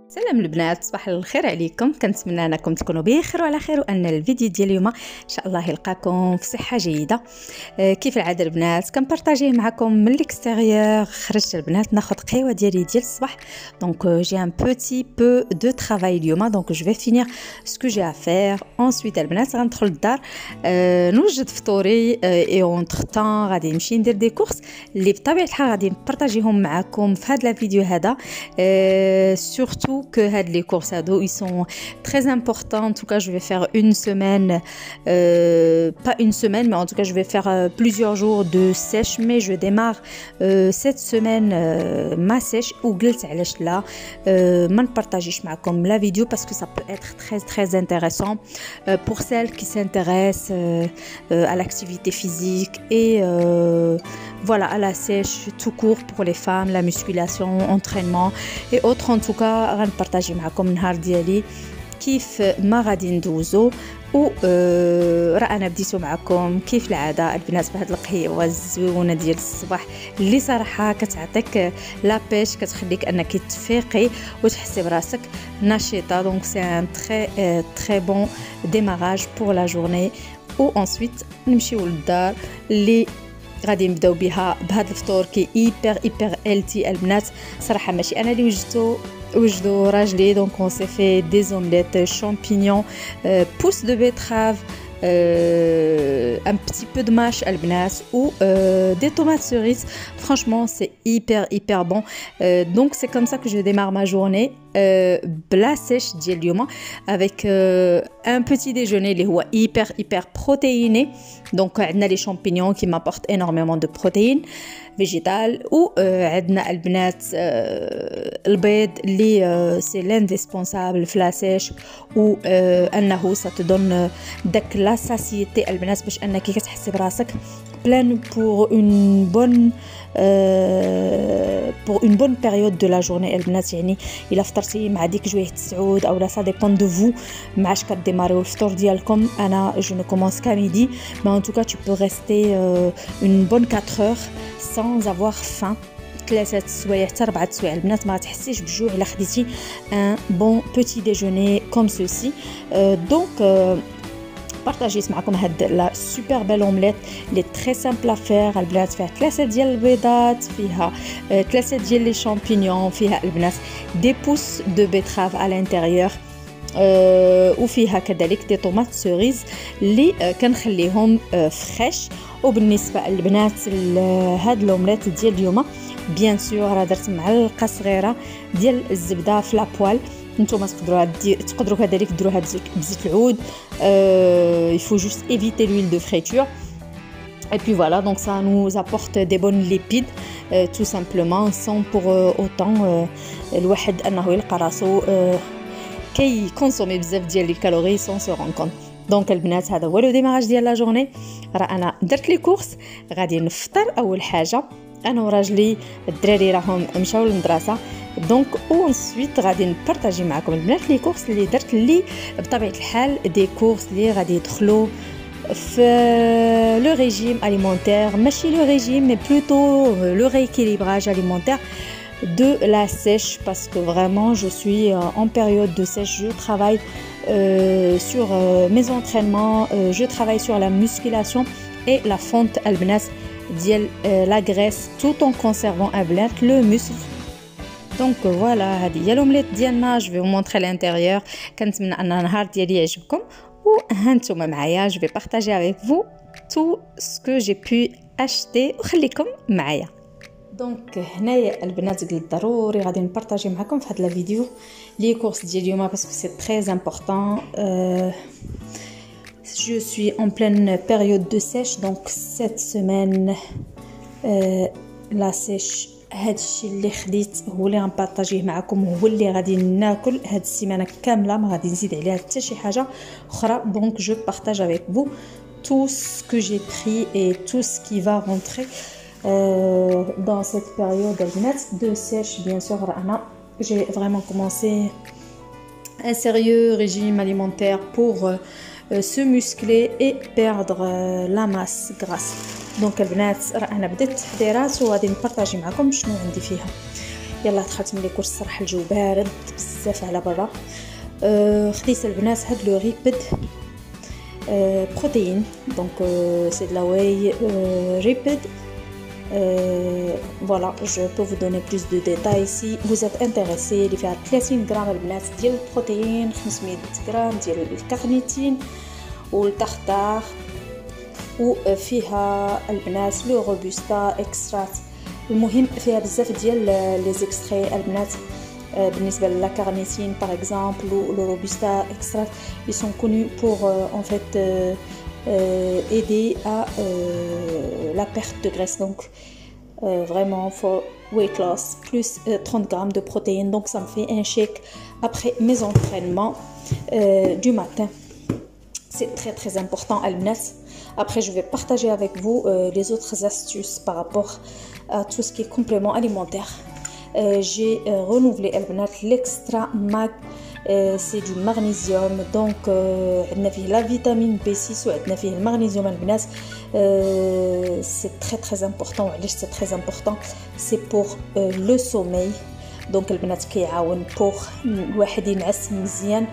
سلام البنات، صباح الخير عليكم. كنتمنى انكم تكونوا بخير وعلى خير وان الفيديو ديال اليوم ان شاء الله يلقاكم في صحه جيده. كيف العاده البنات كنبارطاجيه معكم من الاكستيريور. خرجت البنات ناخذ قهوه ديالي ديال الصباح. دونك جي ان بوتي بو دو ترافاي اليوم، دونك جو في فينير سكو جي ا فير. انسويت البنات غندخل للدار نوجد فطوري اي اونتر طون غادي نمشي ندير دي كورس اللي بطبيعه الحال غادي نبارطاجيهم معكم في هذا الفيديو هذا. Surtout que les courses ados ils sont très importants. En tout cas je vais faire une semaine, pas une semaine mais en tout cas je vais faire plusieurs jours de sèche, mais je démarre cette semaine ma sèche. وقلت علاش لا ما نبارطاجيش معكم la vidéo parce que ça peut être très très intéressant pour celles qui s'intéressent à l'activité physique et voilà à la sèche tout court pour les femmes, la musculation, entraînement et autres. En tout cas غنبارطاجي معكم النهار ديالي كيف ما غادي ندوزو. و راه انا بديتو معكم كيف العاده البنات بهاد القهوه الزويونه ديال الصباح اللي صراحه كتعطيك لابيش، كتخليك انك تفيقي وتحسي براسك نشيطه. دونك سي ان تري بون ديماراج بور لا جورني. و انسويت نمشيو للدار اللي غادي نبداو بها بهذا الفطور كي ايبر التي البنات. صراحه ماشي انا اللي وجدوا راجلي. دونك اون سي في دي اومليت شامبينيون بوس دو بيتراف un petit peu de mâche البنات ou des tomates cerises. Franchement c'est hyper bon. Donc c'est comme ça que je démarre ma journée بلا sèche ديال اليوم avec un petit déjeuner اللي هو hyper protéiné. Donc عندنا les champignons qui m'apportent énormément de protéines végétales. و عندنا البنات البيض اللي c'est l'indispensable في لا sèche و انه ça te donne داك لا satiété البنات باش انك كتحسي براسك pleine pour une bonne période de la journée البنات. يعني الا فطرتي مع ديك جويه السعود او لا ça dépend de vous معاش كديماريو الفطور ديالكم. انا je ne commence qu'à midi mais en tout cas tu peux rester une bonne 4 heures sans avoir faim. 3 سوايع حتى 4 سوايع البنات ما تحسيش بالجوع الا خديتي un bon petit déjeuner comme ceci. Donc بارطاجيت معكم هاد لا سوبر بيل اومليت لي تري سامبل ا فير البنات. فيها 3 ديال البيضات، فيها 3 ديال لي شامبينيون، فيها البنات دي بوس دو بيتراف على الانتيريور وفيها كذلك دي طوماط سوريز اللي كنخليهم فريش. وبالنسبه للبنات هاد الاومليت ديال اليوم بيان سور راه درت معلقه صغيره ديال الزبده في لابوال. نتوما تقدروا كذلك ديروها بزيت العود. Il faut juste éviter l'huile de friture. Et puis voilà, donc ça nous apporte des bonnes lipides tout simplement sans pour autant الواحد انه يلقى راسو كي كونسومي بزاف ديال الكالوري sans se rendre compte. دونك البنات هذا هو لو ديماراج ديال لا جورني. راه انا درت لي كورس غادي نفطر اول حاجه انا وراجلي. الدراري راهم مشاو للمدرسه. دونك وانسويت غادي نبارطاجي معكم البنات لي كورس اللي درت لي بطبيعه الحال دي كورس اللي غادي يدخلوا في لو ريجيم اليمونتير، ماشي لو ريجيم مي بلوتو لو rééquilibrage alimentaire de la sèche parce que vraiment je suis en période de sèche. Je travaille sur mes entraînements, je travaille sur la musculation et la fonte البنات ديال la graisse tout en conservant البنات le muscle. Donc voilà هذه هي l'omelette ديالنا. je vais vous montrer l'intérieur. كنتمنى ان النهار ديالي يعجبكم وهانتوما معايا. je vais partager avec vous tout ce que j'ai pu acheter وخليكم معايا. دونك هنايا البنات قلت ضروري غادي نبارطاجي معكم في هذا الفيديو لي كورس ديال اليوم باسكو سي très important. Je suis en pleine période de sèche donc cette semaine la sèche هادشي اللي خديت هو اللي غنبارطاجيه معكم وهو اللي غادي ناكل هاد السيمانه كامله. ما غادي نزيد عليها حتى شي حاجه اخرى. دونك جو بارطاج avec vous tout ce que j'ai pris et tout ce qui va rentrer dans cette période de sèche. bien sûr انا j'ai vraiment commencé un sérieux régime alimentaire pour se muscler et perdre la masse grasse. دونك البنات راه انا بديت التحضيرات وغادي نبارطاجي معكم شنو عندي فيها. يلا دخلت من لي كورس الصراحه الجو بارد بزاف على برا. خديت البنات هاد لو ريبد بروتين دونك سي de la whey ripid. Voilà, je peux vous donner plus de détails si vous êtes intéressé. اللي فيها 30 غرام البنات ديال البروتين، 500 غرام ديال الكارنيتين والتختار، وفيها البنات لو روبوستا اكسترات. المهم فيها بزاف ديال لي زيكستري البنات. بالنسبه لا كارنيتين par exemple ou le robusta extract, ils sont connus pour en fait aider à la perte de graisse, donc vraiment for weight loss, plus 30 grammes de protéines, donc ça me fait un shake après mes entraînements du matin. C'est très très important البنات. Après je vais partager avec vous les autres astuces par rapport à tout ce qui est complément alimentaire. J'ai renouvelé l'extra mag, c'est du magnésium, donc عندنا فيه la vitamine B6 وعندنا فيه المغنيسيوم البنات. C'est très très important. وعلاش c'est très important, c'est pour le sommeil. donc البنات كيعاون pour الواحد ينعس مزيان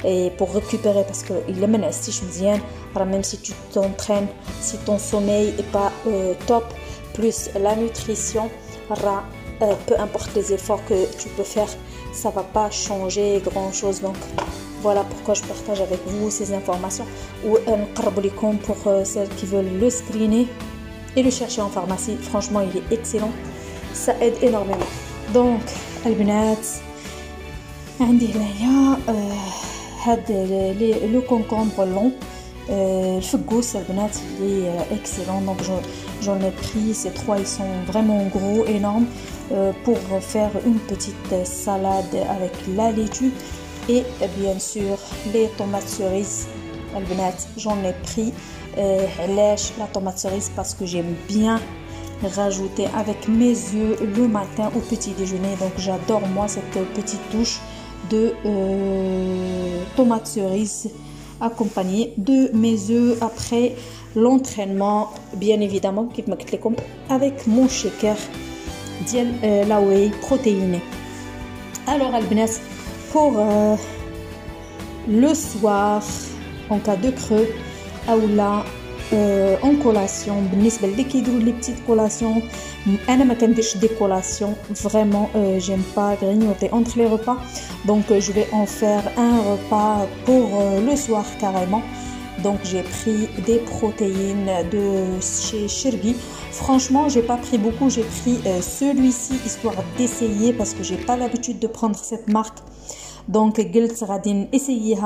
et pour récupérer, parce que الا ما نعستيش مزيان راه même si tu t'entraînes, si ton sommeil est pas top, plus la nutrition, راه peu importe les efforts que tu peux faire, ça va pas changer grand chose. donc voilà pourquoi je partage avec vous ces informations. ou نقرب لكم pour celles qui veulent le screener et le chercher en pharmacie. franchement il est excellent, ça aide énormément. donc البنات عندي هنايا هاد لو كونكومبر لون الفقوس البنات اللي excellent. donc j'en ai pris ces trois, ils sont vraiment gros, énormes, pour faire une petite salade avec la laitue et bien sûr les tomates cerises البنات. j'en ai pris علاش la tomate cerise, parce que j'aime bien rajouter avec mes œufs le matin au petit déjeuner. donc j'adore moi cette petite touche de tomates cerises accompagnée de mes œufs après l'entraînement, bien évidemment كيف ما قلت لكم avec mon shaker ديال la whey protéinée. alors البنات pour le soir en cas de creux ou là en collation, بالنسبه اللي كيديروا لي بتيت كولاسيون. انا ما كنديرش دي كولاسيون vraiment, j'aime pas grignoter entre les repas, donc je vais en faire un repas pour le soir carrément. donc j'ai pris des protéines de chez Chergui. franchement j'ai pas pris beaucoup, j'ai pris celui-ci histoire d'essayer parce que j'ai pas l'habitude de prendre cette marque. donc قلت غادي نessayer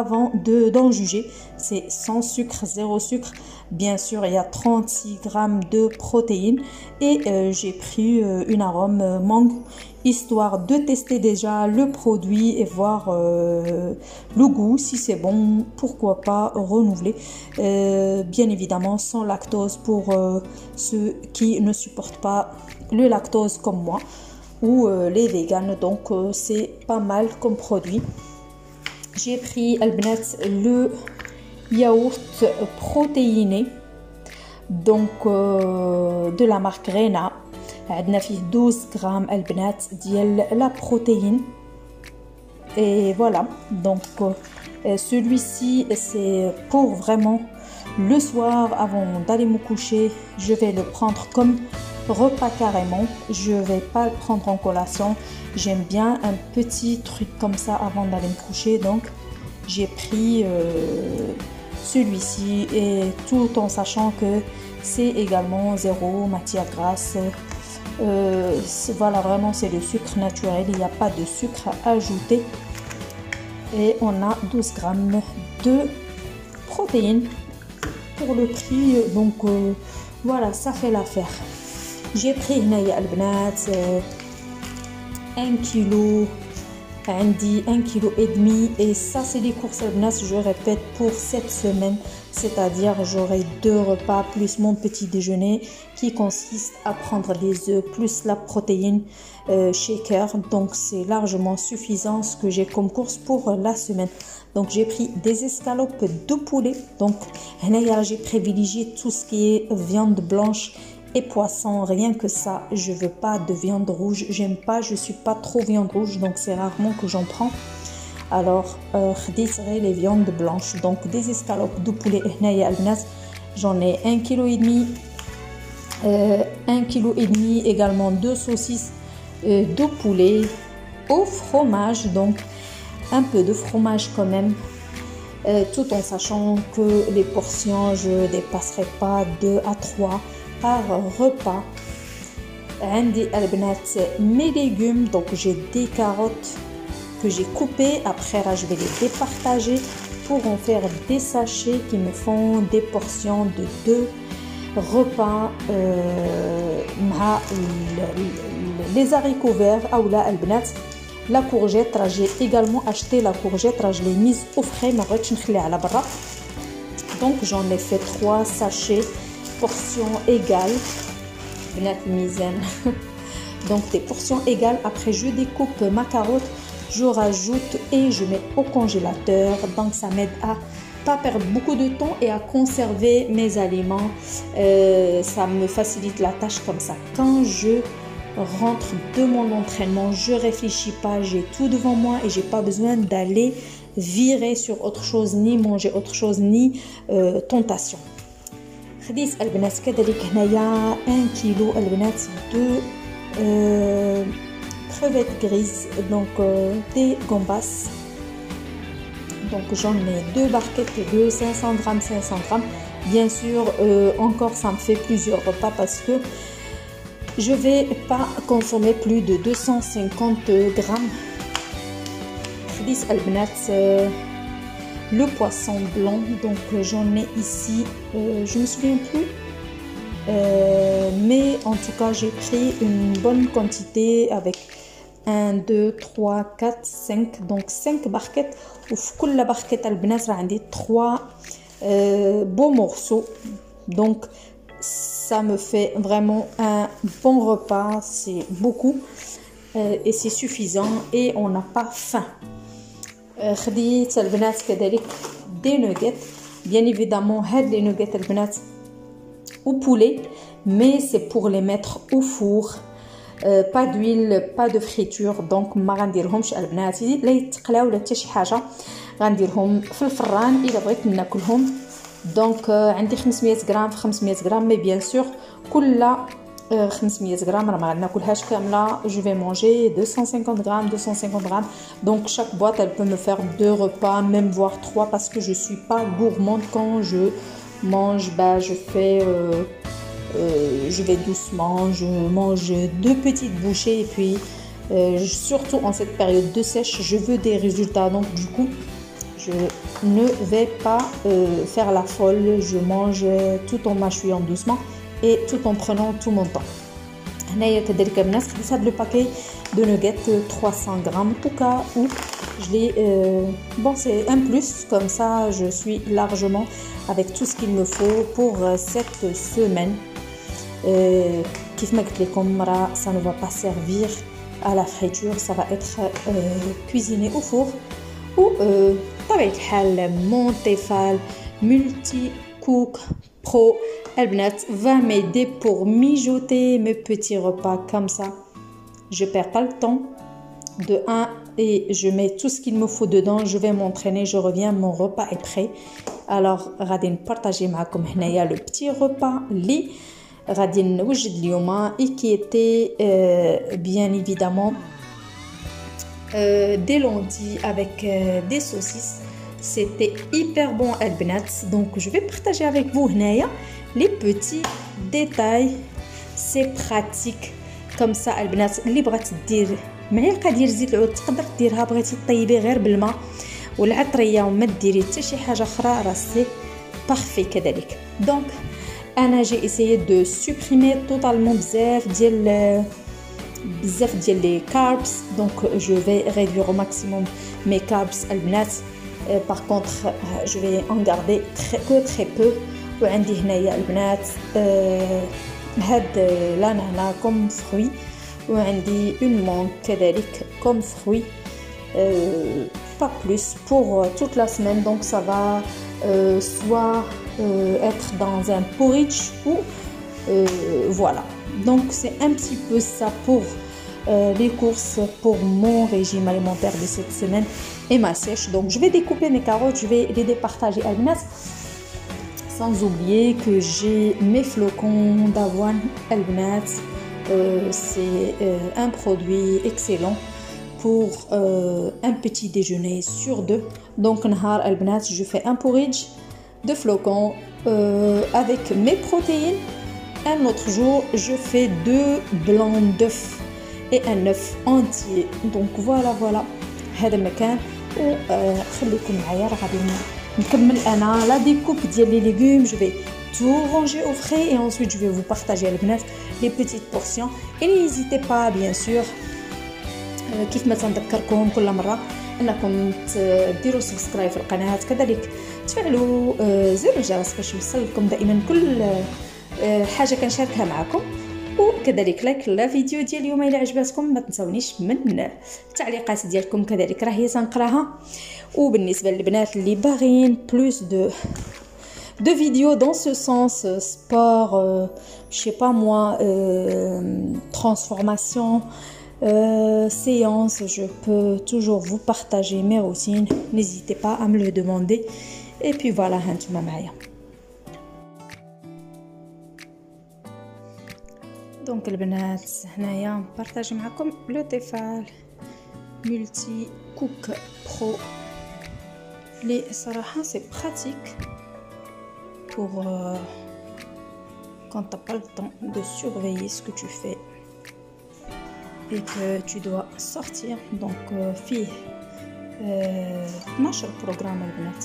avant d'en juger. c'est sans sucre, zéro sucre. bien sûr il y a 36 grammes de protéines et j'ai pris une arôme mangue histoire de tester déjà le produit et voir le goût, si c'est bon, pourquoi pas renouveler. bien évidemment sans lactose pour ceux qui ne supportent pas le lactose comme moi ou les véganes. donc c'est pas mal comme produit. j'ai pris البنات le yaourt protéiné, donc de la marque Rena. عندنا فيه 12 غرام البنات ديال la protéine. et voilà, donc celui-ci c'est pour vraiment le soir avant d'aller me coucher. je vais le prendre comme repas carrément, je vais pas le prendre en collation. j'aime bien un petit truc comme ça avant d'aller me coucher. donc j'ai pris celui-ci, et tout en sachant que c'est également zéro matière grasse. voilà, vraiment c'est le sucre naturel, il n'y a pas de sucre ajouté. et on a 12 grammes de protéines pour le prix. donc voilà, ça fait l'affaire. j'ai pris هنايا البنات 1 kilo, عندي 1,5 kg, et ça c'est les courses البنات, je répète, pour cette semaine. c'est-à-dire j'aurai 2 repas plus mon petit déjeuner qui consiste à prendre les œufs plus la protéine shaker. donc c'est largement suffisant ce que j'ai comme course pour la semaine. donc j'ai pris des escalopes de poulet. donc هنايا j'ai privilégié tout ce qui est viande blanche et poisson, rien que ça. Je veux pas de viande rouge, j'aime pas, je suis pas trop viande rouge, donc c'est rarement que j'en prends. Alors خديت غير les viandes blanches, donc des escalopes de poulet. هنايا البنات j'en ai 1,5 kg, 1,5 kg également de saucisses de poulet au fromage, donc un peu de fromage quand même, tout en sachant que les portions je dépasserai pas 2 à 3 par repas. عندي البنات mes légumes, donc j'ai des carottes que j'ai coupées, après là je vais les départager pour en faire des sachets qui me font des portions de 2 repas مع les haricots verts ou là البنات. La courgette, j'ai également acheté la courgette, je l'ai mise au frais, mais je l'ai à la barra. Donc j'en ai fait 3 sachets, portions égales. Donc des portions égales. Après je découpe ma carotte, je rajoute et je mets au congélateur. Donc ça m'aide à pas perdre beaucoup de temps et à conserver mes aliments. Ça me facilite la tâche comme ça. Quand je rentre de mon entraînement, je réfléchis pas, j'ai tout devant moi et j'ai pas besoin d'aller virer sur autre chose, ni manger autre chose, ni tentation. خديت البنات كذلك هنايا 1 كيلو البنات دو crevettes grises, donc des gambas. Donc j'en ai 2 barquettes de 500 grammes, 500 grammes. Bien sûr, encore ça me fait plusieurs repas parce que je vais pas consommer plus de 250 grammes. خديت البنات le poisson blanc, donc j'en ai ici, je me souviens plus, mais en tout cas j'ai pris une bonne quantité avec 1, 2, 3, 4, 5, donc 5 barquettes. وفي كل barquette البنات راه عندي 3 beaux morceaux, donc ça me fait vraiment un bon repas, c'est beaucoup et c'est suffisant et on n'a pas faim. خديت البنات كذلك des nuggets, bien évidemment هاد les nuggets البنات au poulet, mais c'est pour les mettre au four, pas d'huile, pas de friture, donc ما غنديرهمش البنات لا يتقلاو ولا حتى شي حاجه، غنديرهم في الفران الا بغيت ناكلهم. دونك عندي 500 غرام في 500 غرام، مي بيان سور كل 500 غرام راه ما غناكلهاش كامله. je vais manger 250 grammes 250 grammes, donc chaque boîte elle peut me faire 2 repas, même voire 3, parce que je suis pas gourmande quand je mange. Je fais je vais doucement, je mange 2 petites bouchées et puis surtout en cette période de sèche je veux des résultats, donc du coup je ne vais pas faire la folle, je mange tout en mâchouillant doucement et tout en prenant tout mon temps. هنايا كذلك البنات خديت هاد لو باكي de nuggets 300 grammes au cas où je l'ai bon, c'est un plus, comme ça je suis largement avec tout ce qu'il me faut pour cette semaine. كيف ما قلت لكم ça ne va pas servir à la friture, ça va être cuisiné au four ou طبيعة الحال mon Tefal multi cook pro البنات va m'aider pour mijoter mes petits repas comme ça. Je perds pas le temps de 1 et je mets tout ce qu'il me faut dedans. Je vais m'entraîner, je reviens, mon repas est prêt. Alors غادي نبارطاجي معكم هنايا le petit repas اللي غادي نوجد اليوم et qui était bien évidemment des lentilles avec des saucisses. C'était hyper bon البنات. Donc je vais partager avec vous هنايا les petits détails. C'est pratique comme ça البنات. اللي بغات دير معلقه ديال زيت العود تقدر ديرها، بغيتي طيبي غير بالماء والعطريه وما ديري حتى شي حاجه اخرى، راه سي بارفي كذلك. دونك انا جي اسيي دو سوبريمي توتالمون بزاف ديال لي كاربس، دونك جو في ريدوير au maximum mes carbs البنات. par contre je vais en garder très peu. وعندي هنايا البنات هاد لانانا كوم فروي، وعندي une mangue كذلك comme fruit, pas plus pour toute la semaine. Donc ça va soit être dans un porridge ou Voilà, donc c'est un petit peu ça pour les courses pour mon régime alimentaire de cette semaine et ma sèche. Donc je vais découper mes carottes, je vais les départager à l'nas, sans oublier que j'ai mes flocons d'avoine Albnat. C'est un produit excellent pour un petit déjeuner sur deux. Donc nahar Albnat, je fais un porridge de flocons avec mes protéines. Un autre jour, je fais 2 blancs d'œufs et un œuf entier. Donc voilà هذا المكان وخليكم معايا راه غادي نكمل انا لا ديكوب ديال لي ليغوم. Je vais tout ranger au frais et ensuite je vais vous partager البنات les petites portions. Et n'hésitez pas bien sûr كيف ما تنذكركم كل مره انكم ديروا سبسكرايب في القناه، كذلك تفعلوا زر الجرس باش يوصل لكم دائما كل حاجه كنشاركها معكم، وكذلك لايك لا فيديو ديال اليوم الى عجبتكم. ما تنساونيش من التعليقات ديالكم، كذلك راه هي تنقراها. وبالنسبه للبنات اللي باغيين بلوس de vidéos dans ce sens, sport, je sais pas moi, transformation, séance, je peux toujours vous partager mes routines. N'hésitez pas à me le demander. Et puis voilà, هانتوما معايا. دونك البنات هنايا نبارطاجي معكم لو تيفال ملتي كوك برو لي صراحه سي براتيك pour quand t'as pas le temps de surveiller ce que tu fais et que tu dois sortir. Donc فيه 12 programme البنات.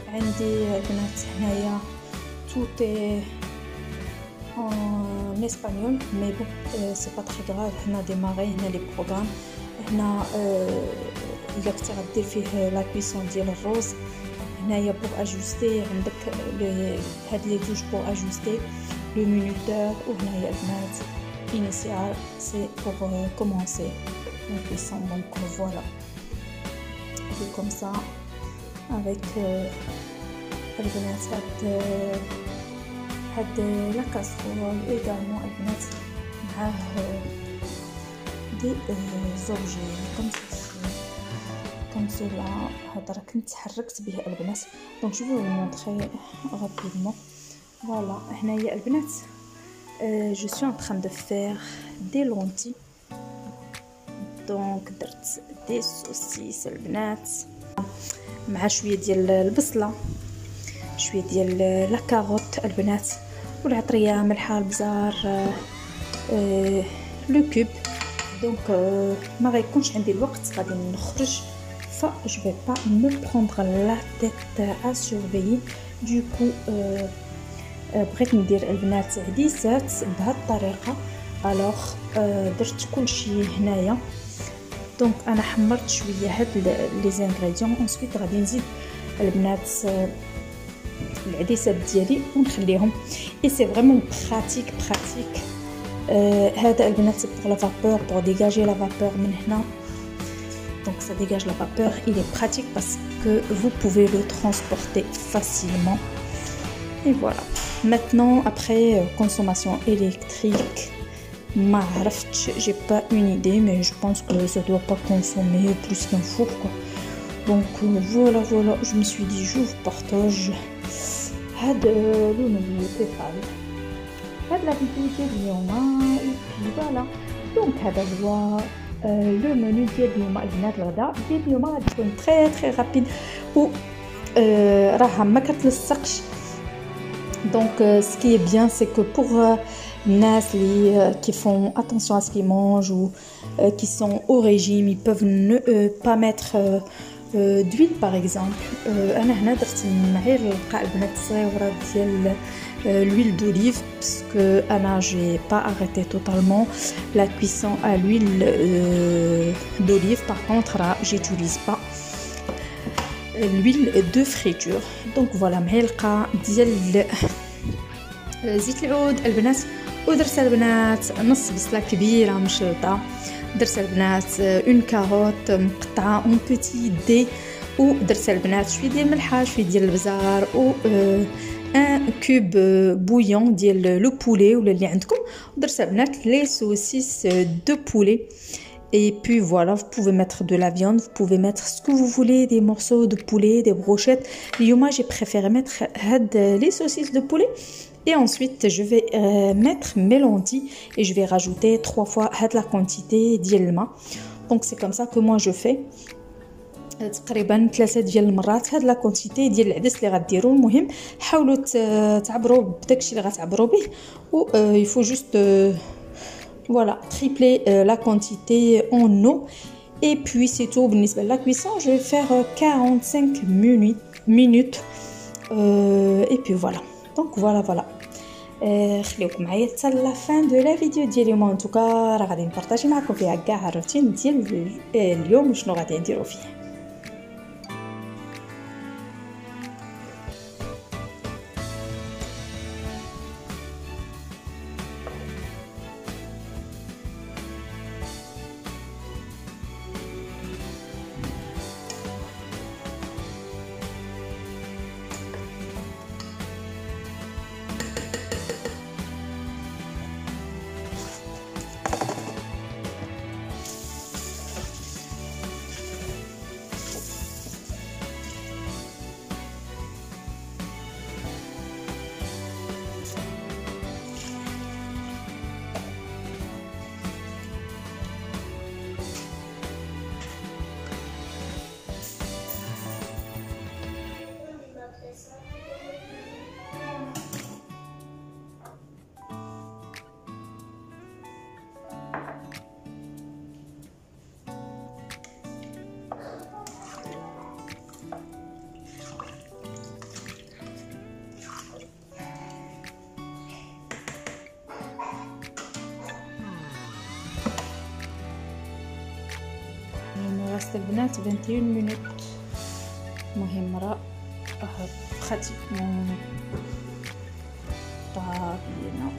عندي البنات هنايا tout est en espagnol, mais bon, c'est pas très grave. On a démarré, on a les programmes. On a إلا كنتي غدير فيه لا كويسون ديال الروز. هنايا pour ajuster عندك هاد لي توش pour ajuster le minuteur. وهنايا البنات initial, c'est pour commencer la cuisson. Donc voilà, c'est comme ça avec البنات هاد لا كاسرول également البنات معاه دي زوجي comme cela. هذا راه كنت تحركت به البنات. دونك جو فو مونطري رابيدمون. فوالا هنايا البنات جو سوي ان تران دو فير دي لونتي. دونك درت دي سوسيس البنات مع شويه ديال البصله، شويه ديال لا كاروت البنات، والعطريه، ملحه، البزار، لو كوب. دونك ما غيكونش عندي الوقت غادي نخرج، ف je vais pas me prendre la tête à surveiller. du coup بغيت ندير البنات عديسات بهذه الطريقه. الوغ درت كلشي هنايا. دونك انا حمرت شويه هاد لي زانغريديون. انسويت غادي نزيد البنات العديسات ديالي ونخليهم. اي سي فريمون براتيك هذا البنات بوغ لا فابور، بوغ ديغاجي لا فابور من هنا. Donc ça dégage la vapeur, il est pratique parce que vous pouvez le transporter facilement. Et voilà. Maintenant, après consommation électrique, j'ai pas une idée, mais je pense que ça doit pas consommer plus qu'un four, quoi. Donc voilà, je me suis dit je vous partage هذا le menu تيفال هذا la vidéo ديال اليوم. et puis voilà. donc هذا هو لو منو ديال اليوم البنات. الغداء ديال اليوم غادي تكون تري رابيد و راه ما كتلصقش. donc ce qui est bien c'est que pour الناس qui font attention à ce qu'ils mangent ou qui sont au régime, ils peuvent ne pas mettre d'huile par exemple. انا هنا درت معايير القاع البنات الصغيره ديال l'huile d'olive parce que Anna j'ai pas arrêté totalement la cuisson à l'huile d'olive. Par contre là j'utilise pas l'huile de friture. donc voilà معلقه ديال زيت العود البنات. ودرت البنات نص بصله كبيره مشلطه. درت البنات اون كاروت مقطعه اون بوتي دي. ودرت البنات شويه ديال الملحه، شويه ديال البزار و un cube bouillant ديال le poulet ou اللي عندكم درت البنات les saucisses de poulet. Et puis voilà, vous pouvez mettre de la viande, vous pouvez mettre ce que vous voulez, des morceaux de poulet, des brochettes. Moi, j'ai préféré mettre les saucisses de poulet. Et ensuite, je vais mettre mes lentilles et je vais rajouter 3 fois la quantité d'yelma. Donc, c'est comme ça que moi, je fais. تقريبا 3 ديال المرات هاد لا كونتيتي ديال العدس اللي غديروا. المهم حاولوا تعبروا بداكشي اللي غتعبروا به و il faut juste voilà, tripler la quantité en eau. Et puis c'est tout. بالنسبة la cuisson, je vais faire 45 minutes. Et puis voilà. Donc voilà. خليوكم معايا حتى لا فان دو لا فيديو ديال اليوم. ان توكا راه غادي نبارطاجي معكم فيها كاع الروتين ديال اليوم وشنو غادي نديرو فيه. رست البنات 21 مينوت. مهم راه pratiquement طابينا.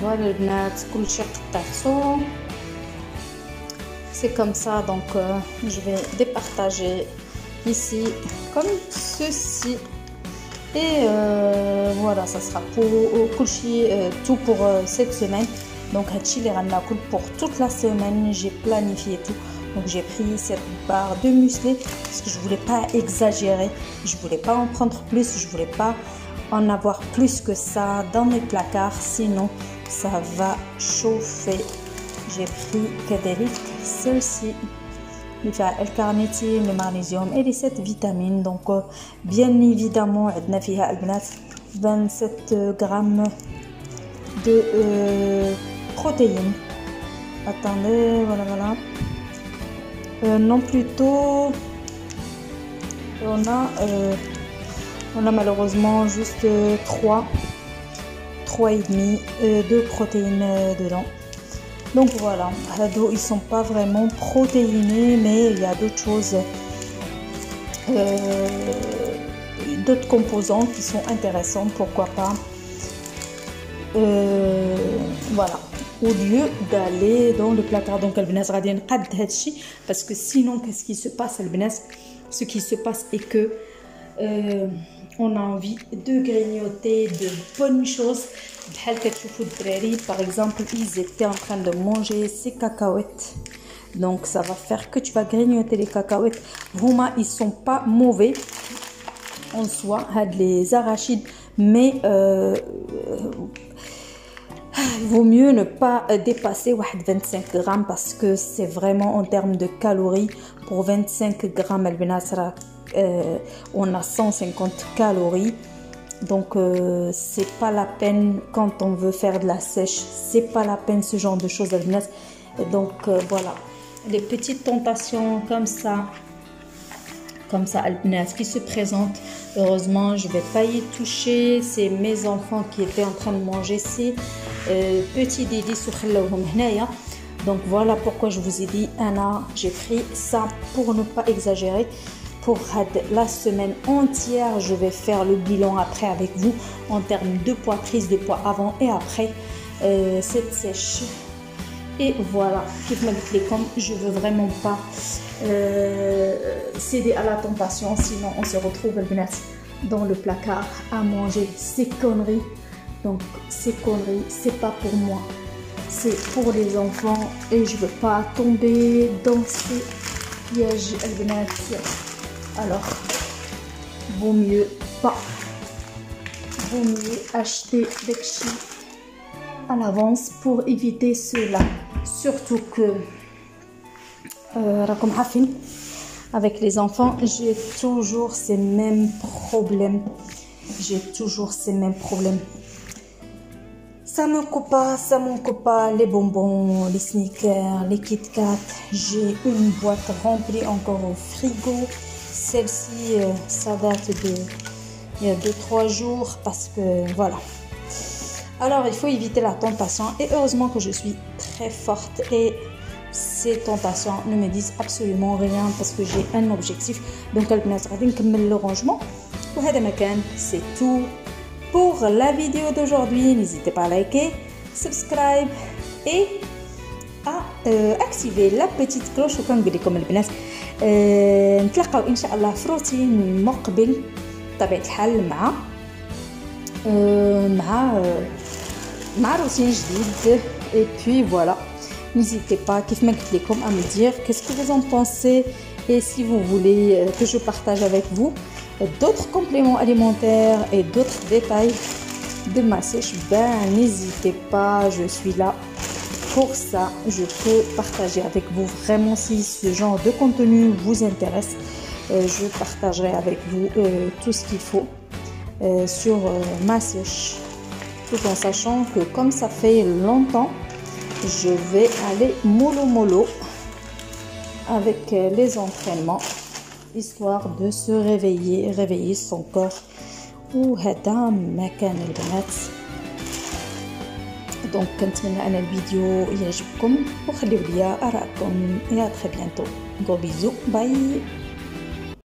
Voilà les bnats, كلشي قطعته. C'est comme ça, donc je vais départager ici comme ceci. Et voilà, ça sera pour كلشي tout pour cette semaine. Donc هادشي اللي غناكل pour toute la semaine. J'ai planifié tout. Donc j'ai pris cette barre de muesli parce que je voulais pas exagérer, je voulais pas en prendre plus, je voulais pas en avoir plus que ça dans mes placards, sinon ça va chauffer. J'ai pris كذلك celle-ci, le carnitine, le magnésium et les 7 vitamines. Donc bien évidemment عندنا فيها البنات 27 grammes de protéines. Attendez, voilà. Non, plutôt on a malheureusement juste 3 et demi de protéines dedans. Donc voilà, ils sont pas vraiment protéinés, mais il y a d'autres choses, d'autres composants qui sont intéressants, pourquoi pas. Voilà, au lieu d'aller dans le placard. Donc البنات غادي نقاد هادشي parce que sinon qu'est-ce qui se passe البنات? Ce qui se passe est que on a envie de grignoter de bonnes choses. بحال كتشوفوا الدراري par exemple ils étaient en train de manger ces cacahuètes. Donc ça va faire que tu vas grignoter les cacahuètes. Huma ils sont pas mauvais en soi, had les arachides, mais il vaut mieux ne pas dépasser 25 grammes parce que c'est vraiment en termes de calories. Pour 25 grammes البنات on a 150 calories. Donc c'est pas la peine quand on veut faire de la sèche, c'est pas la peine ce genre de choses. Donc voilà, les petites tentations comme ça comme ça البنات qui se présentent. Heureusement je vais pas y toucher, c'est mes enfants qui étaient en train de manger ces petits délices وخلوهم هنايا. Donc voilà pourquoi je vous ai dit Anna, j'ai pris ça pour ne pas exagérer. Pour la semaine entière, je vais faire le bilan après avec vous en termes de poids, prise de poids avant et après cette sèche. Et voilà, comme je veux vraiment pas céder à la tentation, sinon on se retrouve dans le placard à manger ces conneries. Donc ces conneries, c'est pas pour moi, c'est pour les enfants et je veux pas tomber dans ces pièges. Alors, vaut mieux pas. Vaut mieux acheter des petits à l'avance pour éviter cela. Surtout que, avec les enfants, j'ai toujours ces mêmes problèmes. Ça m'occupe pas les bonbons, les Snickers, les Kit Kat. J'ai une boîte remplie encore au frigo. Celle-ci, ça date il y a 2-3 jours parce que voilà. Alors il faut éviter la tentation et heureusement que je suis très forte et ces tentations ne me disent absolument rien parce que j'ai un objectif. Donc غادي نكمل le rangement. وهذا ما كان, c'est tout pour la vidéo d'aujourd'hui. N'hésitez pas à liker, subscribe et à activer la petite cloche وكنقول لكم البنات نتلاقاو ان شاء الله في روتين مقبل بطبيعه الحال مع روتين جديد. Et puis voilà, n'hésitez pas à me dire qu'est-ce que vous en pensez et si vous voulez que je partage avec vous d'autres compléments alimentaires et d'autres détails de ma sèche, n'hésitez pas, je suis là pour ça. Je peux partager avec vous vraiment si ce genre de contenu vous intéresse. Je partagerai avec vous tout ce qu'il faut sur ma sèche, tout en sachant que comme ça fait longtemps, je vais aller mollo avec les entraînements, histoire de se réveiller son corps. وهذا ما كان البنات. دونك كنتمنى ان الفيديو يعجبكم وخليو لي آراءكم. الى très bientôt. Gros bisous, bye.